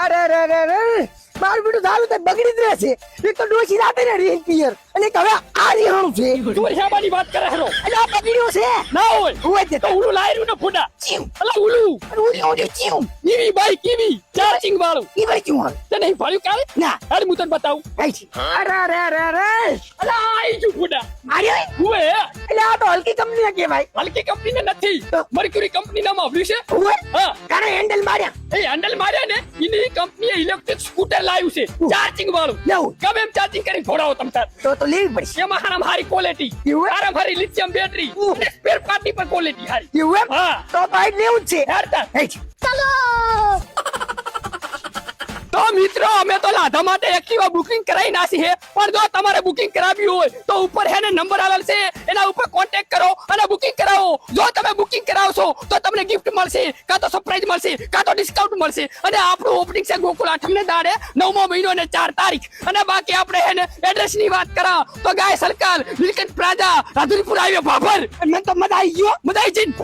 અરે રે રે રે મારું બેટું દારૂ તો બગડી જ રહેશે. એક તો ડોસી રાતે ને રેન પિયર અને એક હવે આ રેહણું છે. તું શાબાની વાત કરે હેરો એટલે આ બગડ્યું છે. ના હોય હોય તે તો ઉલું લાયરું ને ફોડા ચીવ અલા ઉલું ઉડી ઉડી ચીવ ઈવી બાઈ કીવી ચાર્જિંગ વાળું ઈ ભાઈ ચીવ તે નહીં ભાળ્યું કાલે ના હાલ હું તને બતાવું કઈ છે. અરે રે રે રે અલા આઈ જો ફોડા મારી હુએ એટલે આ તો હલકી કંપની કહેવાય. હલકી કંપની ને નથી મર્ક્યુરી કંપની નામ આવ્યું છે હોય હા કારણ હેન્ડલ માર્યા એ હેન્ડલ માર્યા ને એની કંપનીએ ઇલેક્ટ્રિક સ્કૂટર લાવ્યું છે ચાર્જિંગ વાળું લેવું ગમે એમ ચાર્જિંગ કરી ફોડાવો તમ તાર તો લેવી પડશે. એમાં હારામ હારી ક્વોલિટી એવું? હારામ હારી લિથિયમ બેટરી સ્પેર પાર્ટ ની પણ ક્વોલિટી હારી એવું એમ હા તો ભાઈ લેવું જ છે. હેરતા કઈ છે. તો મિત્રો અમે તો લાધા માટે એક્ટિવા બુકિંગ કરાવી નાસી છે પણ જો તમારે બુકિંગ કરાવી હોય તો ઉપર હે ને નંબર આવેલ છે એના ઉપર કોન્ટેક્ટ કરો અને બુકિંગ કરાવો. જો તમે બુકિંગ કરાવશો તો તમને ગિફ્ટ મળશે કાં તો સરપ્રાઈઝ મળશે કાં તો ડિસ્કાઉન્ટ મળશે અને આપણું ઓપનિંગ છે ગોકુળ આઠમ ને દાડે 9મો મહિનો ને 4 તારીખ અને બાકી આપણે હે ને એડ્રેસ ની વાત કરા તો ગાય સર્કલ વિલકન પ્લાઝા રાધુરીપુર હાઈવે ભાભર. મને તો મજા આવી ગયો. મજા આવી જઈને